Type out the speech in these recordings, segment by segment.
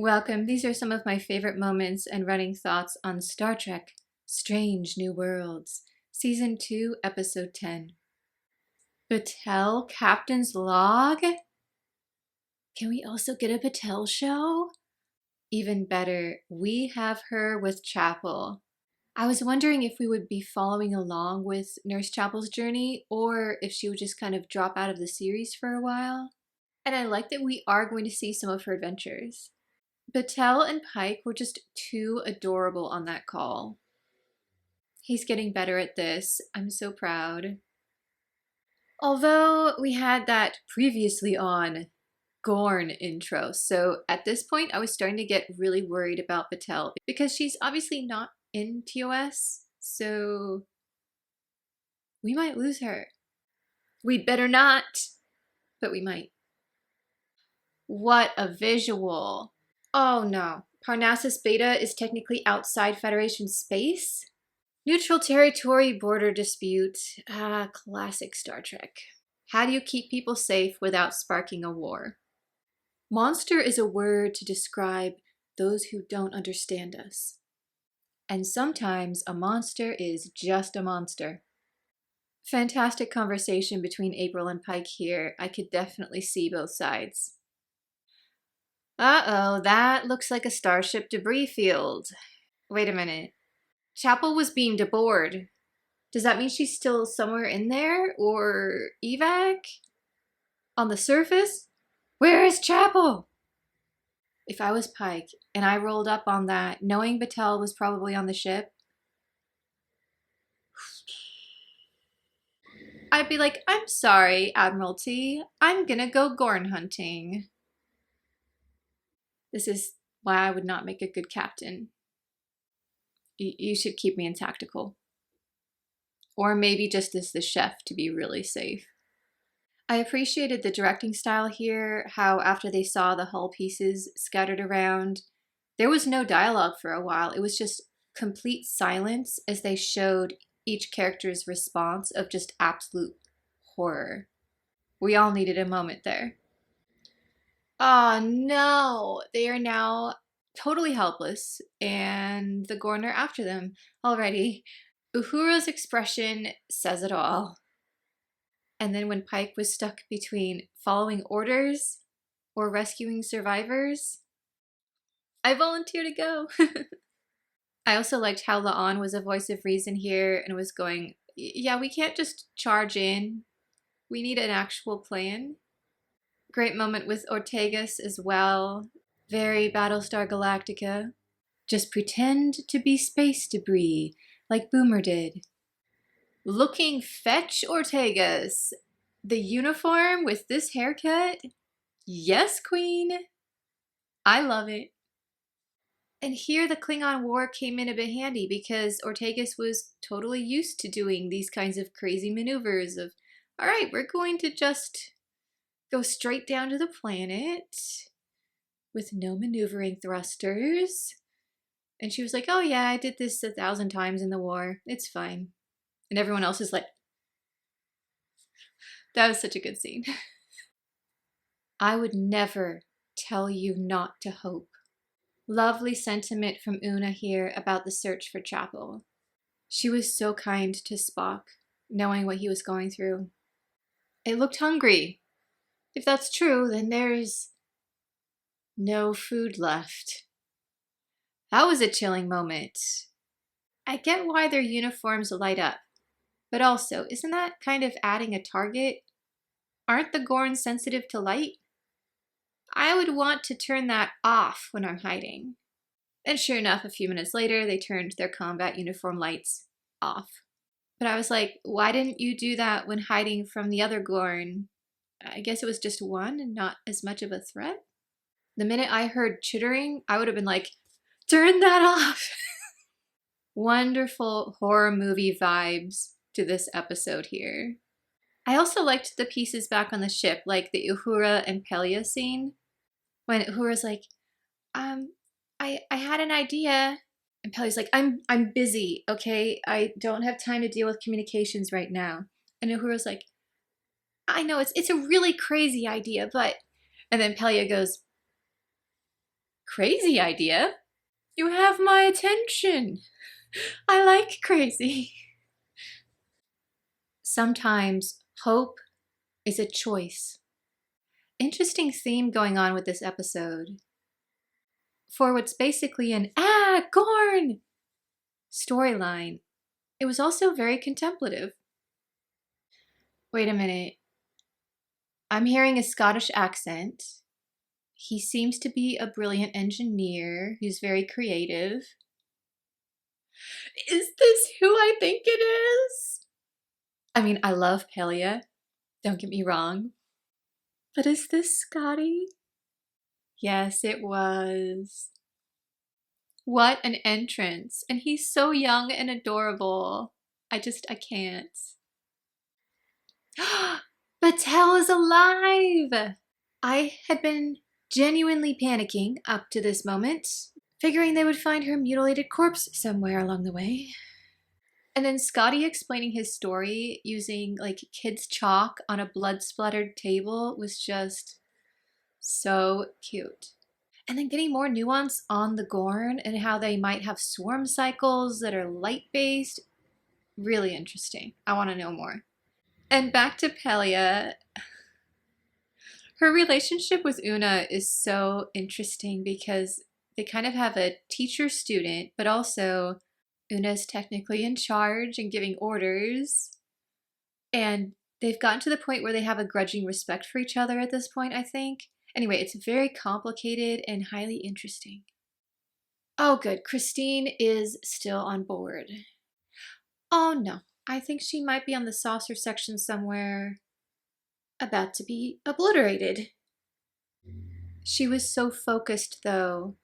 Welcome. These are some of my favorite moments and running thoughts on Star Trek Strange New Worlds, Season 2, Episode 10. Battelle Captain's Log? Can we also get a Battelle show? Even better, we have her with Chapel. I was wondering if we would be following along with Nurse Chapel's journey or if she would just kind of drop out of the series for a while. And I like that we are going to see some of her adventures. Battelle and Pike were just too adorable on that call. He's getting better at this. I'm so proud. Although we had that previously on Gorn intro, so at this point I was starting to get really worried about Battelle because she's obviously not in TOS, so we might lose her. We'd better not, but we might. What a visual. Oh no, Parnassus Beta is technically outside Federation space? Neutral territory border dispute. Classic Star Trek. How do you keep people safe without sparking a war? Monster is a word to describe those who don't understand us. And sometimes a monster is just a monster. Fantastic conversation between April and Pike here. I could definitely see both sides. Uh-oh, that looks like a starship debris field. Wait a minute. Chapel was beamed aboard. Does that mean she's still somewhere in there? Or evac? On the surface? Where is Chapel? If I was Pike and I rolled up on that, knowing Battelle was probably on the ship, I'd be like, I'm sorry, Admiralty. I'm gonna go Gorn hunting. This is why I would not make a good captain. You should keep me in tactical. Or maybe just as the chef to be really safe. I appreciated the directing style here, how after they saw the hull pieces scattered around, there was no dialogue for a while. It was just complete silence as they showed each character's response of just absolute horror. We all needed a moment there. Oh no, they are now totally helpless and the Gorn are after them already. Uhura's expression says it all. And then when Pike was stuck between following orders or rescuing survivors, I volunteer to go. I also liked how La'an was a voice of reason here and was going, yeah, we can't just charge in. We need an actual plan. Great moment with Ortegas as well. Very Battlestar Galactica. Just pretend to be space debris, like Boomer did. Looking fetch, Ortegas. The uniform with this haircut? Yes, queen. I love it. And here the Klingon War came in a bit handy because Ortegas was totally used to doing these kinds of crazy maneuvers of, all right, we're going to just go straight down to the planet with no maneuvering thrusters. And she was like, oh yeah, I did this 1,000 times in the war. It's fine. And everyone else is like, that was such a good scene. I would never tell you not to hope. Lovely sentiment from Una here about the search for Chapel. She was so kind to Spock, knowing what he was going through. It looked hungry. If that's true, then there's no food left. That was a chilling moment. I get why their uniforms light up, but also, isn't that kind of adding a target? Aren't the Gorn sensitive to light? I would want to turn that off when I'm hiding. And sure enough, a few minutes later, they turned their combat uniform lights off. But I was like, why didn't you do that when hiding from the other Gorn? I guess it was just one and not as much of a threat? The minute I heard chittering, I would have been like, turn that off! Wonderful horror movie vibes to this episode here. I also liked the pieces back on the ship, like the Uhura and Pelia scene. When Uhura's like, I had an idea. And Pelia's like, I'm busy, okay? I don't have time to deal with communications right now. And Uhura's like, I know, it's a really crazy idea, but... And then Pelia goes, Crazy idea? You have my attention. I like crazy. Sometimes hope is a choice. Interesting theme going on with this episode. For what's basically an Gorn storyline, it was also very contemplative. Wait a minute. I'm hearing a Scottish accent. He seems to be a brilliant engineer who's very creative. Is this who I think it is? I mean, I love Pelia, don't get me wrong. But is this Scotty? Yes, it was. What an entrance. And he's so young and adorable. I can't. Battelle is alive! I had been genuinely panicking up to this moment, figuring they would find her mutilated corpse somewhere along the way. And then Scotty explaining his story using like kids' chalk on a blood-splattered table was just so cute. And then getting more nuance on the Gorn and how they might have swarm cycles that are light-based. Really interesting. I want to know more. And back to Pelia. Her relationship with Una is so interesting because they kind of have a teacher-student, but also Una's technically in charge and giving orders. And they've gotten to the point where they have a grudging respect for each other at this point, I think. Anyway, it's very complicated and highly interesting. Oh, good. Christine is still on board. Oh, no. I think she might be on the saucer section somewhere, about to be obliterated. She was so focused, though,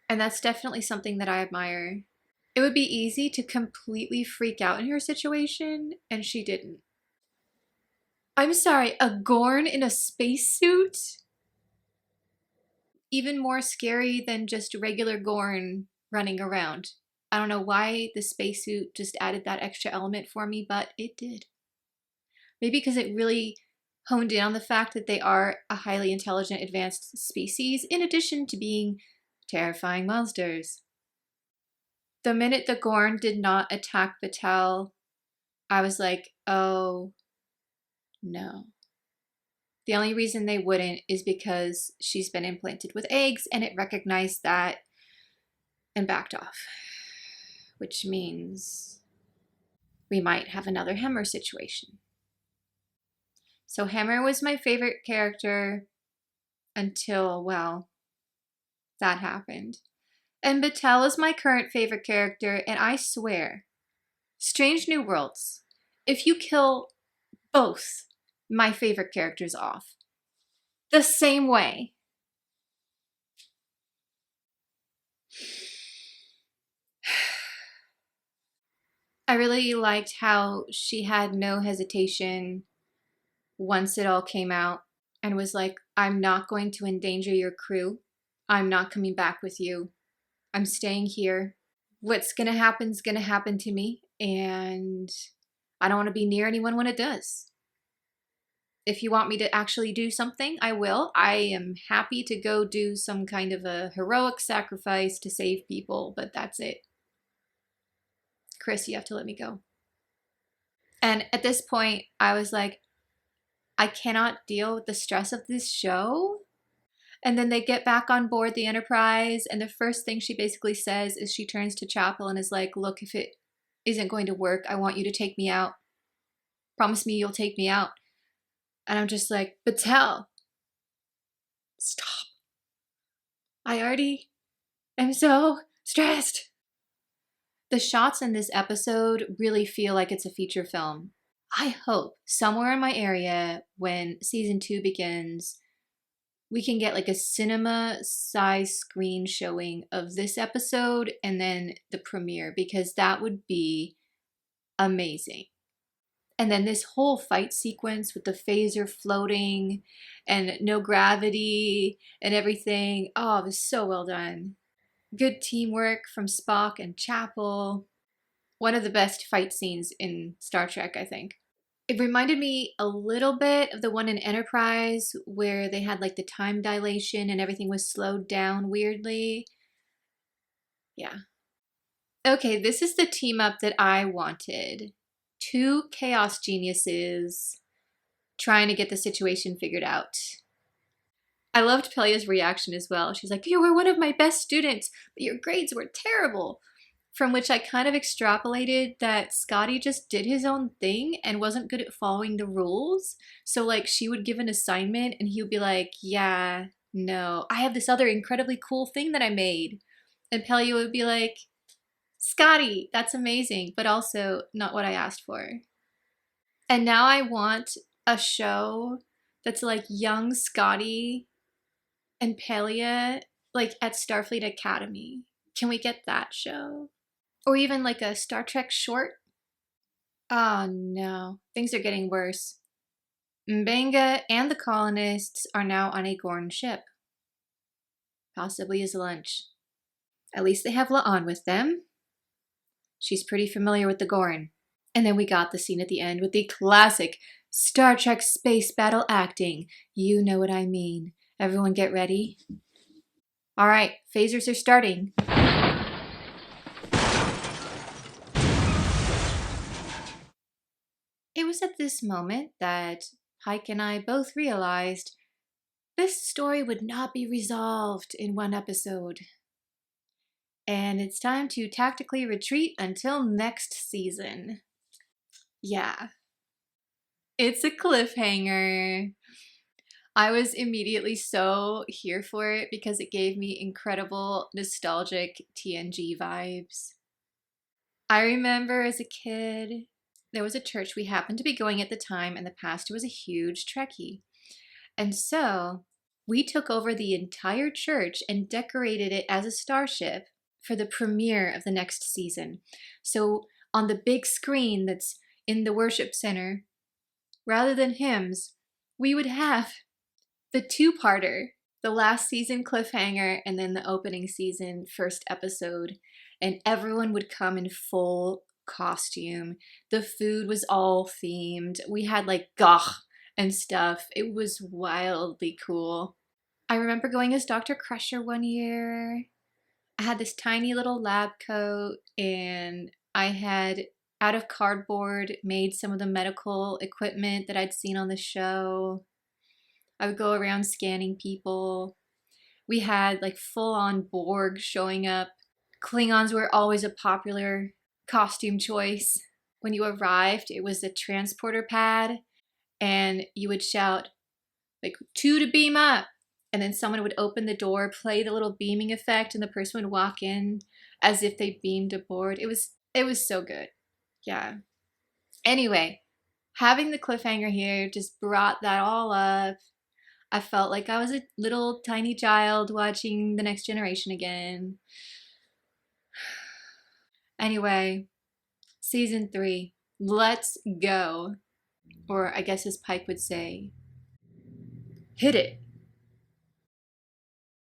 and that's definitely something that I admire. It would be easy to completely freak out in her situation, and she didn't. I'm sorry, a Gorn in a spacesuit? Even more scary than just regular Gorn running around. I don't know why the spacesuit just added that extra element for me, but it did. Maybe because it really honed in on the fact that they are a highly intelligent, advanced species, in addition to being terrifying monsters. The minute the Gorn did not attack Battelle, I was like, oh no. The only reason they wouldn't is because she's been implanted with eggs and it recognized that and backed off. Which means we might have another Hammer situation. So Hammer was my favorite character until, well, that happened. And Battelle is my current favorite character, and I swear, Strange New Worlds, if you kill both my favorite characters off the same way, I really liked how she had no hesitation once it all came out and was like, I'm not going to endanger your crew. I'm not coming back with you. I'm staying here. What's gonna happen to me, and I don't want to be near anyone when it does. If you want me to actually do something, I will. I am happy to go do some kind of a heroic sacrifice to save people, but that's it. Chris, you have to let me go. And at this point, I was like, I cannot deal with the stress of this show. And then they get back on board the Enterprise, and the first thing she basically says is she turns to Chapel and is like, look, if it isn't going to work, I want you to take me out. Promise me you'll take me out. And I'm just like, Battelle, stop. I already am so stressed. The shots in this episode really feel like it's a feature film. I hope somewhere in my area when season 2 begins, we can get like a cinema-size screen showing of this episode and then the premiere, because that would be amazing. And then this whole fight sequence with the phaser floating and no gravity and everything. Oh, it was so well done. Good teamwork from Spock and Chapel. One of the best fight scenes in Star Trek, I think. It reminded me a little bit of the one in Enterprise where they had like the time dilation and everything was slowed down weirdly. Yeah. Okay, this is the team up that I wanted. Two chaos geniuses trying to get the situation figured out. I loved Pelia's reaction as well. She's like, "You were one of my best students, but your grades were terrible." From which I kind of extrapolated that Scotty just did his own thing and wasn't good at following the rules. So, like, she would give an assignment and he would be like, "Yeah, no, I have this other incredibly cool thing that I made." And Pelia would be like, "Scotty, that's amazing, but also not what I asked for." And now I want a show that's like young Scotty and Pelia, like at Starfleet Academy. Can we get that show? Or even like a Star Trek short? Oh no, things are getting worse. Mbenga and the colonists are now on a Gorn ship. Possibly as lunch. At least they have La'an with them. She's pretty familiar with the Gorn. And then we got the scene at the end with the classic Star Trek space battle acting. You know what I mean. Everyone get ready. All right, phasers are starting. It was at this moment that Pike and I both realized this story would not be resolved in one episode. And it's time to tactically retreat until next season. Yeah. It's a cliffhanger. I was immediately so here for it because it gave me incredible nostalgic TNG vibes. I remember as a kid, there was a church we happened to be going at the time, and the pastor was a huge Trekkie. And so we took over the entire church and decorated it as a starship for the premiere of the next season. So on the big screen that's in the worship center, rather than hymns, we would have the two-parter, the last season cliffhanger, and then the opening season first episode. And everyone would come in full costume. The food was all themed. We had like gagh and stuff. It was wildly cool. I remember going as Dr. Crusher one year. I had this tiny little lab coat and I had out of cardboard made some of the medical equipment that I'd seen on the show. I would go around scanning people. We had like full-on Borg showing up. Klingons were always a popular costume choice. When you arrived, it was a transporter pad and you would shout like 2 to beam up. And then someone would open the door, play the little beaming effect, and the person would walk in as if they beamed aboard. It was so good. Yeah. Anyway, having the cliffhanger here just brought that all up. I felt like I was a little tiny child watching The Next Generation again. Anyway, season 3. Let's go. Or I guess as Pike would say, hit it.